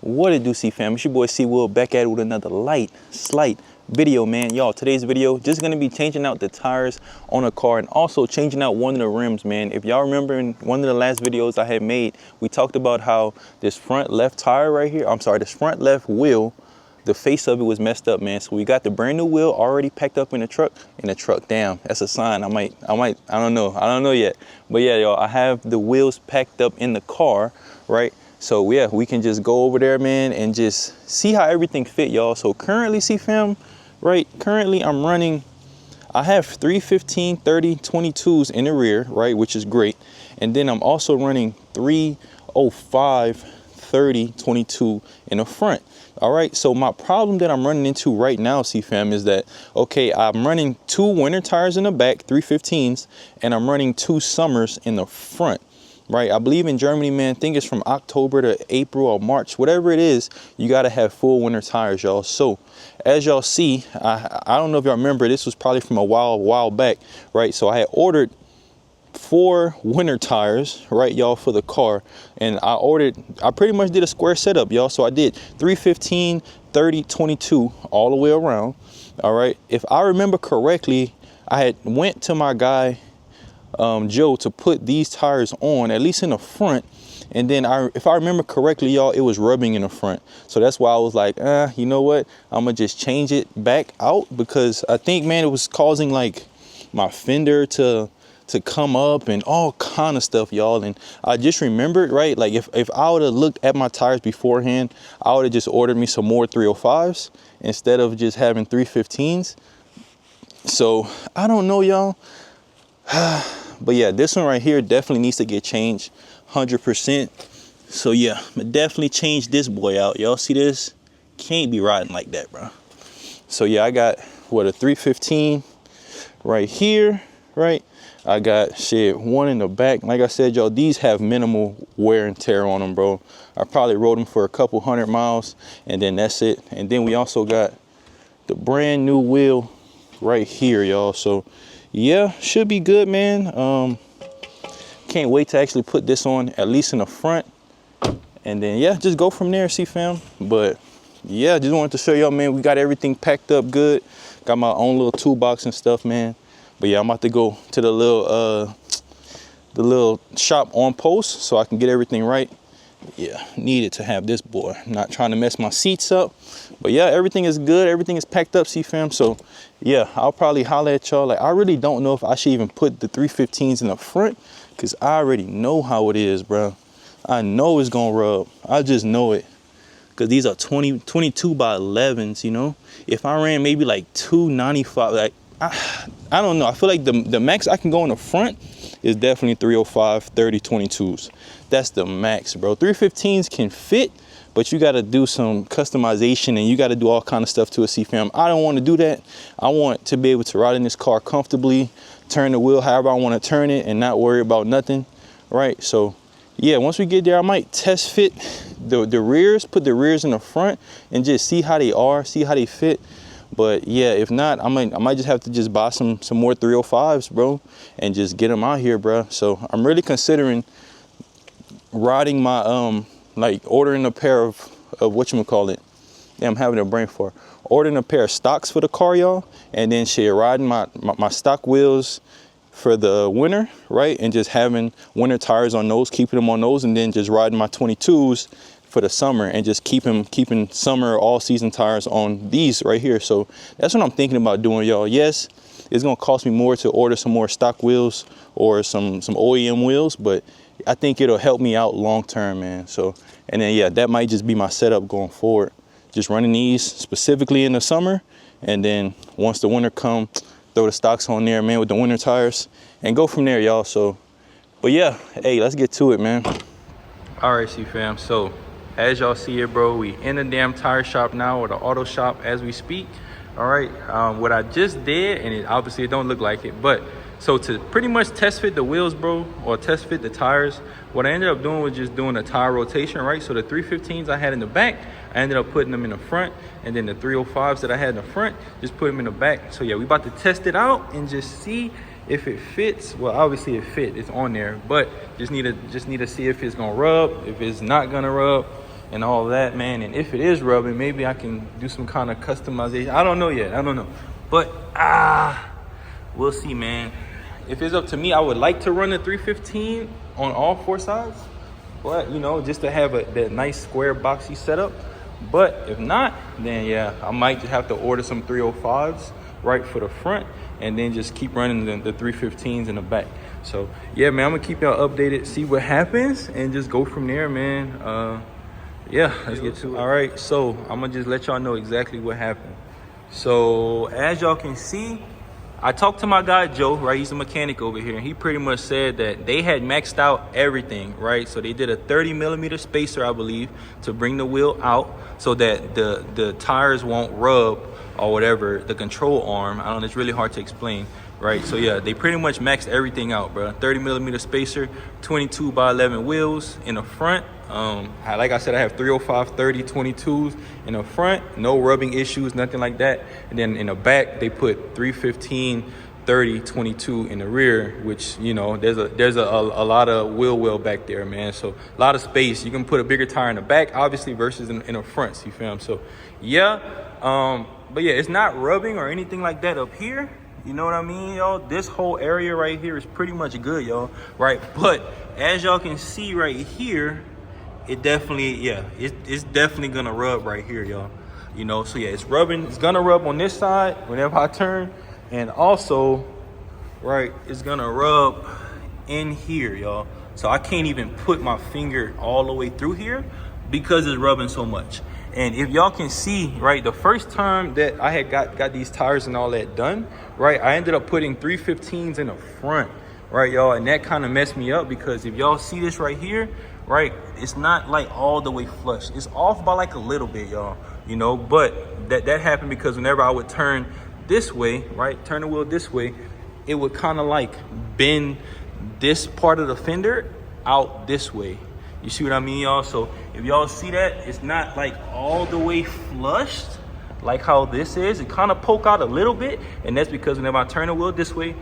What it do, C fam? It's your boy C Will back at it with another slight video, man. Y'all, today's video just gonna be changing out the tires on a car and also changing out one of the rims, man. If y'all remember in one of the last videos I had made, we talked about how this front left tire right here, this front left wheel, the face of it was messed up, man. So we got the brand new wheel already packed up in the truck. Damn, that's a sign. I don't know yet. But yeah, y'all, I have the wheels packed up in the car, right? So yeah, we can just go over there, man, and just see how everything fit, y'all. So currently, CFam, right? Currently, I have 315, 30, 22s in the rear, right? Which is great. And then I'm also running 305, 30, 22 in the front. All right, so my problem that I'm running into right now, CFam, is that, okay, I'm running 2 winter tires in the back, 315s, and I'm running 2 summers in the front. Right, I believe in Germany, man, I think it's from October to April or March, whatever it is, you got to have full winter tires, y'all. So as y'all see, I don't know if y'all remember, this was probably from a while back, right? So I had ordered 4 winter tires, right, y'all, for the car. And I pretty much did a square setup, y'all. So I did 315, 30, 22 all the way around. All right, if I remember correctly, I had went to my guy Joe to put these tires on, at least in the front, and then if I remember correctly, y'all, it was rubbing in the front. So that's why I was like, you know what, I'm gonna just change it back out, because I think, man, it was causing like my fender to come up and all kind of stuff, y'all. And I just remembered, right, like if I would have looked at my tires beforehand, I would have just ordered me some more 305s instead of just having 315s. So I don't know, y'all. But yeah, this one right here definitely needs to get changed 100%. So yeah, I'm gonna definitely change this boy out. Y'all see this? Can't be riding like that, bro. So yeah, I got a 315 right here, right? I got one in the back. Like I said, y'all, these have minimal wear and tear on them, bro. I probably rode them for a couple 100 miles and then that's it. And then we also got the brand new wheel right here, y'all. So yeah, should be good, man. Can't wait to actually put this on, at least in the front, and then yeah, just go from there, CFam. But yeah, just wanted to show y'all, man, we got everything packed up good. Got my own little toolbox and stuff, man. But yeah, I'm about to go to the little shop on post so I can get everything right. Yeah, needed to have this boy. Not trying to mess my seats up. But yeah, everything is good. Everything is packed up, CFam. So yeah, I'll probably holler at y'all. Like, I really don't know if I should even put the 315s in the front, because I already know how it is, bro. I know it's gonna rub. I just know it. Because these are 22 by 11s, you know. If I ran maybe like 295, like, I don't know. I feel like the max I can go in the front is definitely 305, 30, 22s. That's the max, bro. 315s can fit, but you got to do some customization and you got to do all kind of stuff to a CFam. I don't want to do that. I want to be able to ride in this car comfortably, turn the wheel however I want to turn it and not worry about nothing, right? So yeah, once we get there, I might test fit the rears, put the rears in the front and just see how they are, see how they fit. But yeah, if not, I might just have to just buy some more 305s, bro, and just get them out here, bro. So I'm really considering riding my like ordering a pair of whatchamacallit. Yeah, I'm having a brain fart. Ordering a pair of stocks for the car, y'all, and then riding my stock wheels for the winter, right? And just having winter tires on those, keeping them on those, and then just riding my 22s for the summer and just keeping summer all season tires on these right here. So that's what I'm thinking about doing, y'all. Yes, it's gonna cost me more to order some more stock wheels or some OEM wheels, but I think it'll help me out long term, man. So, and then yeah, that might just be my setup going forward, just running these specifically in the summer, and then once the winter come, throw the stocks on there, man, with the winter tires and go from there, y'all. So but yeah, hey, let's get to it, man. All right, CFam, so as y'all see here, bro, we in the damn tire shop now, or the auto shop as we speak. All right, what I just did, and obviously it don't look like it, but so to pretty much test fit the wheels, bro, or test fit the tires, what I ended up doing was just doing a tire rotation, right? So the 315s I had in the back, I ended up putting them in the front, and then the 305s that I had in the front, just put them in the back. So yeah, we about to test it out and just see if it fits. Well, obviously it fit, it's on there, but just need to see if it's gonna rub, if it's not gonna rub. and all that, man. And if it is rubbing, maybe I can do some kind of customization. I don't know yet. I don't know. But we'll see, man. If it's up to me, I would like to run the 315 on all 4 sides. But, you know, just to have that nice square boxy setup. But if not, then yeah, I might just have to order some 305s right for the front, and then just keep running the 315s in the back. So yeah, man, I'm gonna keep y'all updated, see what happens, and just go from there, man. Yeah, let's get to it. All right, so I'm gonna just let y'all know exactly what happened. So as y'all can see, I talked to my guy Joe, right? He's a mechanic over here, and he pretty much said that they had maxed out everything, right? So they did a 30mm spacer, I believe, to bring the wheel out so that the tires won't rub or whatever, the control arm. I don't know, it's really hard to explain, right? So yeah, they pretty much maxed everything out, bro. 30mm spacer, 22x11 wheels in the front. Like I said, I have 305 30 22s in the front, no rubbing issues, nothing like that. And then in the back, they put 315 30 22 in the rear, which, you know, there's a lot of wheel well back there, man. So a lot of space. You can put a bigger tire in the back, obviously, versus in the front, CEEFAM. So yeah, but yeah, it's not rubbing or anything like that up here. You know what I mean, y'all? This whole area right here is pretty much good, y'all, right? But as y'all can see right here, it definitely, yeah, it's definitely gonna rub right here, y'all. You know, so yeah, it's rubbing. It's gonna rub on this side whenever I turn, and also, right, it's gonna rub in here, y'all. So I can't even put my finger all the way through here because it's rubbing so much. And if y'all can see, right, the first time that I had got these tires and all that done, right, I ended up putting 315s in the front, right, y'all, and that kind of messed me up because if y'all see this right here, right, it's not like all the way flush. It's off by like a little bit, y'all, you know, but that happened because whenever I would turn this way, right, turn the wheel this way, it would kind of like bend this part of the fender out this way. You see what I mean, y'all? So if y'all see that, it's not like all the way flushed like how this is. It kind of poke out a little bit, and that's because whenever I turn the wheel this way,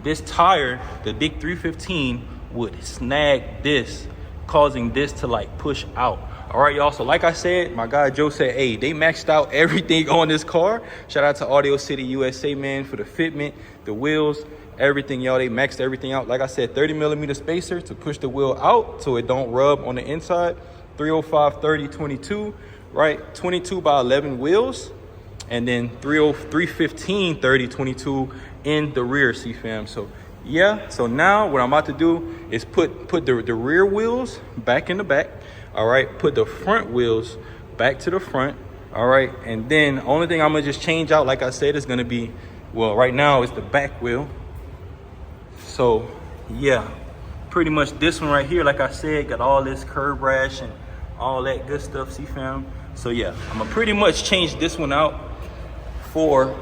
this tire, the big 315, would snag this, causing this to like push out. All right, y'all, so like I said, my guy Joe said, hey, they maxed out everything on this car. Shout out to Audio City USA, man, for the fitment, the wheels, everything, y'all. They maxed everything out. Like I said, 30mm spacer to push the wheel out so it don't rub on the inside. 305 30 22, right, 22x11 wheels, and then 315 30 22 in the rear, CEEFAM. So yeah, so now what I'm about to do is put the rear wheels back in the back. All right, put the front wheels back to the front. All right, and then only thing I'm gonna just change out, like I said, is gonna be, well, right now it's the back wheel. So yeah, pretty much this one right here, like I said, got all this curb rash and all that good stuff, CEEFAM. So yeah, I'm gonna pretty much change this one out for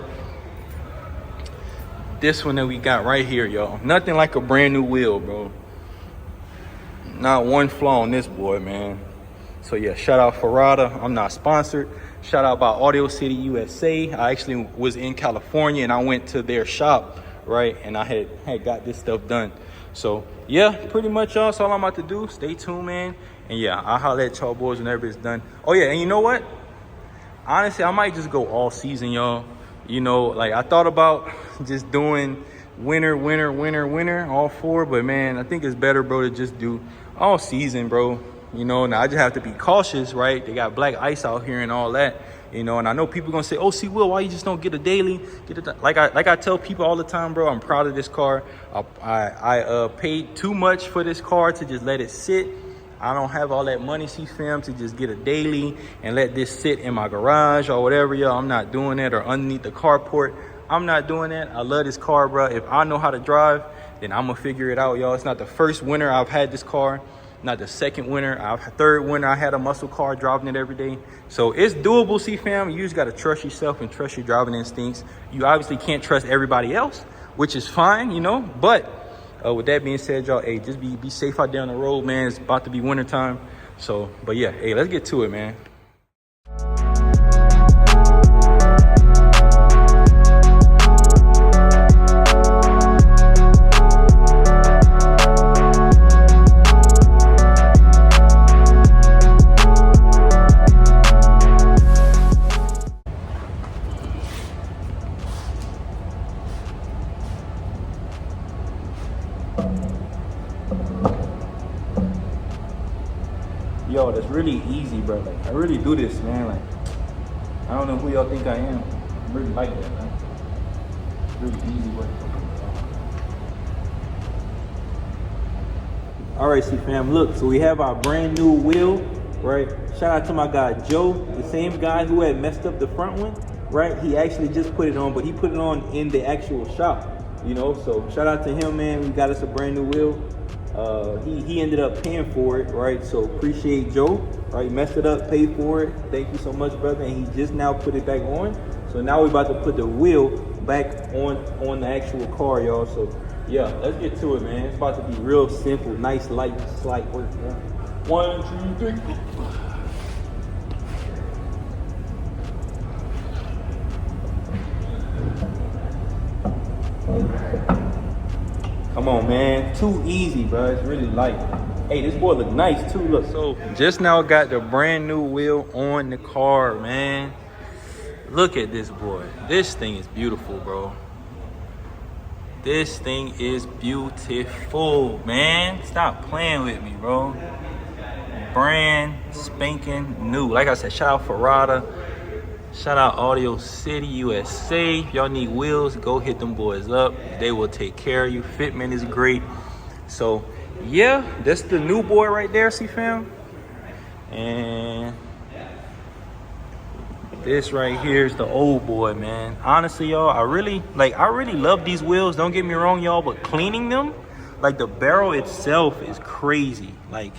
this one that we got right here, y'all. Nothing like a brand new wheel, bro. Not one flaw on this boy, man. So yeah, shout out Farada. I'm not sponsored. Shout out by Audio City USA. I actually was in California and I went to their shop, right, and I had got this stuff done. So yeah, pretty much, y'all, that's all I'm about to do. Stay tuned, man, and yeah, I'll holler at y'all boys whenever it's done. Oh yeah, and you know what, honestly, I might just go all season, y'all. You know, like I thought about just doing winter all 4, but man, I think it's better, bro, to just do all season, bro. You know, now I just have to be cautious, right? They got black ice out here and all that, you know, and I know people gonna say, oh, see, Will, why you just don't get a daily? Like I tell people all the time, bro, I'm proud of this car. I paid too much for this car to just let it sit. I don't have all that money, CEEFAM, to just get a daily and let this sit in my garage or whatever, y'all. I'm not doing that, or underneath the carport. I'm not doing that. I love this car, bro. If I know how to drive, then I'm gonna figure it out, y'all. It's not the first winter I've had this car, not the second winter. Third winter I had a muscle car, driving it every day. So it's doable, CEEFAM. You just gotta trust yourself and trust your driving instincts. You obviously can't trust everybody else, which is fine, you know. But with that being said, y'all, hey, just be safe out there on the road, man. It's about to be winter time. So, but yeah, hey, let's get to it, man. y'all, it's really easy, bro. Like, I really do this, man. Like, I don't know who y'all think I am. I really like that, man. It's really easy work. All right, CEEFAM, look, so we have our brand new wheel, right? Shout out to my guy, Joe, the same guy who had messed up the front one, right? He actually just put it on, but he put it on in the actual shop, you know? So shout out to him, man. We got us a brand new wheel. He ended up paying for it, right? So appreciate Joe, right? Messed it up, paid for it. Thank you so much, brother. And he just now put it back on. So now we're about to put the wheel back on the actual car, y'all. So yeah, let's get to it, man. It's about to be real simple, nice, light, slight work, man. 1, 2, 3. Come on, man. Too easy, bro. It's really light. Hey, this boy look nice too. Look. So just now got the brand new wheel on the car, man. Look at this boy. This thing is beautiful, bro. This thing is beautiful, man. Stop playing with me, bro. Brand spanking new. Like I said, shout out Ferrata. Shout out Audio City, USA. If y'all need wheels, go hit them boys up. They will take care of you. Fitment is great. So, yeah, that's the new boy right there, CEEFAM. And this right here is the old boy, man. Honestly, y'all, I really love these wheels. Don't get me wrong, y'all, but cleaning them, like the barrel itself is crazy. Like,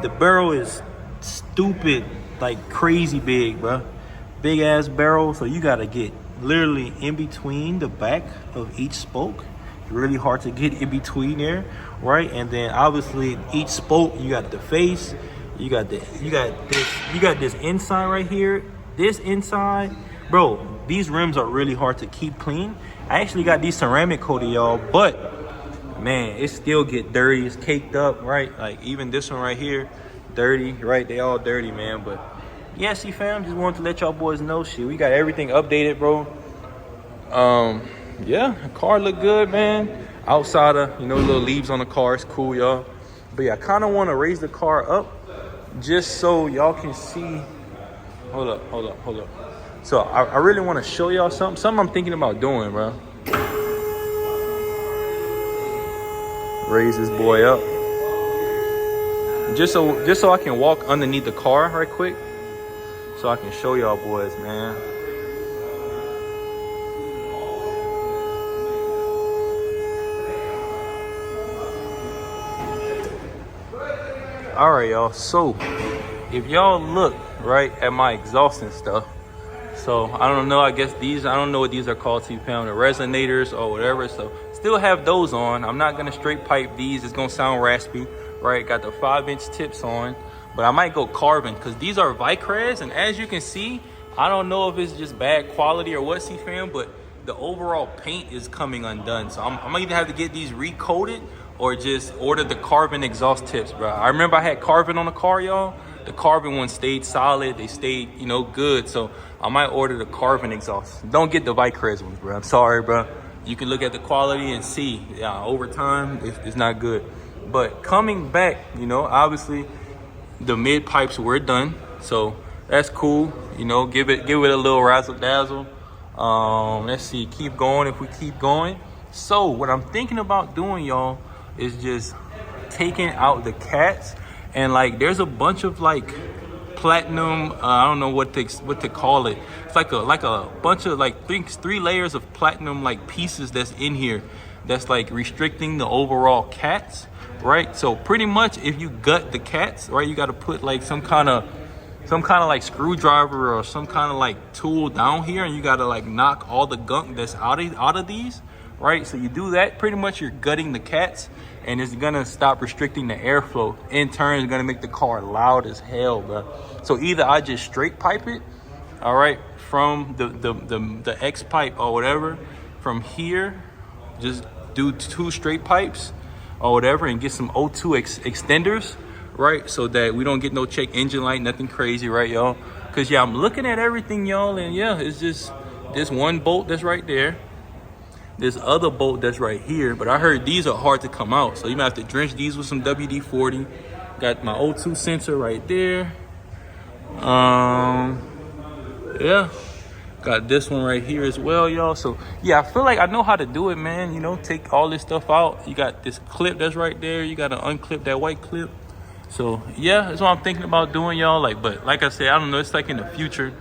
the barrel is stupid, like crazy big, bro. Big ass barrel, so you gotta get literally in between the back of each spoke. It's really hard to get in between there, right? And then obviously each spoke, you got the face, you got this inside right here, this inside, bro. These rims are really hard to keep clean. I actually got these ceramic coated, y'all, but man, it still get dirty. It's caked up, right? Like even this one right here, dirty, right? They all dirty, man, but. Yeah, CEEFAM, just wanted to let y'all boys know shit. We got everything updated, bro. Yeah, the car look good, man. Outside of, little leaves on the car, it's cool, y'all. But yeah, I kind of want to raise the car up just so y'all can see. Hold up. So I really want to show y'all something I'm thinking about doing, bro. Raise this boy up. Just so I can walk underneath the car right quick. So I can show y'all boys, man. All right, y'all. So if y'all look right at my exhaust and stuff, so I don't know. I guess I don't know what these are called, CEEFAM, the resonators or whatever. So still have those on. I'm not gonna straight pipe these. It's gonna sound raspy, right? Got the 5-inch tips on. But I might go carbon because these are Vicrez, and as you can see, I don't know if it's just bad quality or what, CEEFAM, but the overall paint is coming undone. So I'm gonna either have to get these recoated or just order the carbon exhaust tips, bro. I remember I had carbon on the car, y'all. The carbon one stayed solid. They stayed, good. So I might order the carbon exhaust. Don't get the Vicrez ones, bro. I'm sorry, bro. You can look at the quality and see, over time, it's not good. But coming back, obviously, the mid pipes were done, so that's cool. Give it a little razzle dazzle. Let's see, keep going if we keep going. So what I'm thinking about doing, y'all, is just taking out the cats, and like there's a bunch of like platinum. I don't know what to call it. It's like a bunch of like three layers of platinum like pieces that's in here. That's like restricting the overall cats. Right, so pretty much if you gut the cats, right, you got to put like some kind of like screwdriver or some kind of like tool down here, and you got to like knock all the gunk that's out of these, right? So you do that, pretty much you're gutting the cats, and it's gonna stop restricting the airflow. In turn, it's gonna make the car loud as hell, bro. So either I just straight pipe it, all right, from the X pipe or whatever, from here, just do 2 straight pipes or whatever, and get some O2 extenders, right? So that we don't get no check engine light, nothing crazy, right, y'all? Because, yeah, I'm looking at everything, y'all, and, yeah, it's just this one bolt that's right there, this other bolt that's right here, but I heard these are hard to come out, so you might have to drench these with some WD-40, Got my O2 sensor right there. Yeah, got this one right here as well, y'all. So yeah, I feel like I know how to do it, man. You know, take all this stuff out. You got this clip that's right there. You got to unclip that white clip. So yeah, that's what I'm thinking about doing, y'all. Like, but like I said, I don't know, it's like in the future.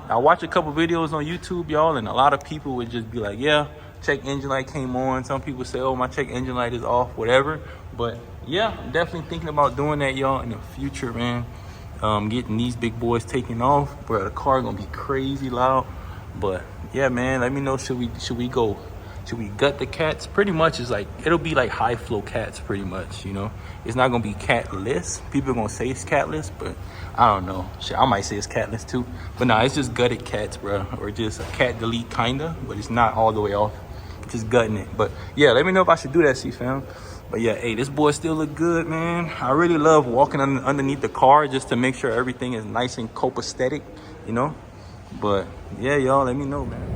I watch a couple videos on YouTube, y'all, and a lot of people would just be like, yeah, check engine light came on. Some people say, oh, my check engine light is off, whatever. But yeah, I'm definitely thinking about doing that, y'all, in the future, man. Getting these big boys taken off, bro. The car gonna be crazy loud. But yeah, man, let me know, should we gut the cats? Pretty much is like, it'll be like high flow cats, pretty much, you know. It's not gonna be catless. People are gonna say it's catless, but I don't know. Shit, I might say it's catless too. But nah, it's just gutted cats, bro. Or just a cat delete kinda, but it's not all the way off. Just gutting it. But yeah, let me know if I should do that, CEEFAM. But yeah, hey, this boy still look good, man. I really love walking underneath the car just to make sure everything is nice and copacetic, you know. But yeah, y'all, let me know, man.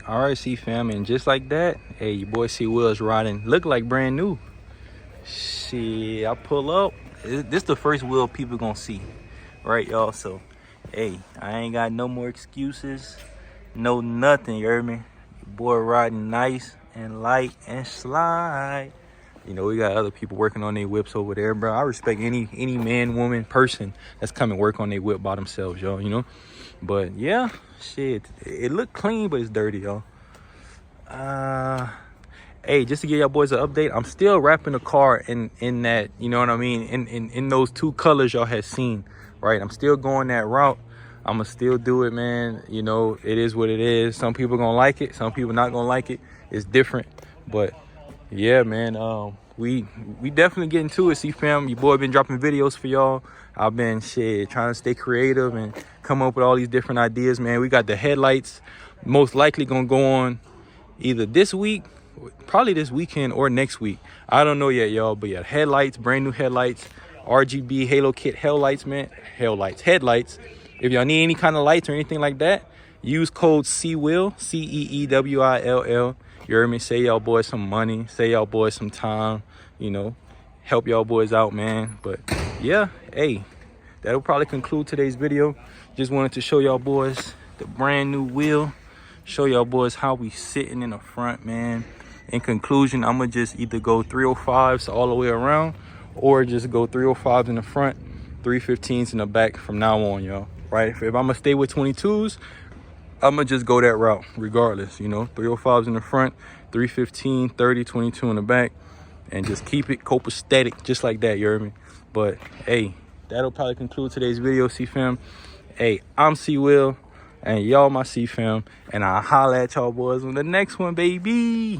All right, CEEFAM, and just like that, hey, your boy C Will's riding, look like brand new. Shit, I pull up. This the first wheel people gonna see, right, y'all? So, hey, I ain't got no more excuses, no nothing. You heard me? Your boy riding nice and light and slide. You know, we got other people working on their whips over there, bro. I respect any man, woman, person that's coming work on their whip by themselves, y'all, you know? But yeah, shit, it look clean, but it's dirty, y'all. Hey, just to give y'all boys an update, I'm still wrapping the car in that, you know what I mean, in those two colors y'all had seen, right? I'm still going that route. I'ma still do it, man. You know, it is what it is. Some people gonna like it, some people not gonna like it. It's different. But yeah, man, we definitely getting to it, CEEFAM. Your boy been dropping videos for y'all. I've been trying to stay creative and come up with all these different ideas, man. We got the headlights most likely gonna go on either this week, probably this weekend, or next week. I don't know yet, y'all. But yeah, headlights, brand new headlights, RGB Halo kit headlights, man. Headlights. If y'all need any kind of lights or anything like that, use code CEEWILL, CEEWILL. You heard me? Say y'all boys some money, say y'all boys some time, you know, help y'all boys out, man. But yeah, hey, that'll probably conclude today's video. Just wanted to show y'all boys the brand new wheel, show y'all boys how we sitting in the front, man. In conclusion, I'm gonna just either go 305s all the way around, or just go 305s in the front, 315s in the back from now on, y'all. Right? If I'm gonna stay with 22s, I'm gonna just go that route regardless, you know. 305s in the front, 315, 30, 22 in the back, and just keep it copacetic just like that, you heard me? But hey, that'll probably conclude today's video, CEEFAM. Hey, I'm C Will, and y'all my CEEFAM, and I'll holla at y'all boys on the next one, baby.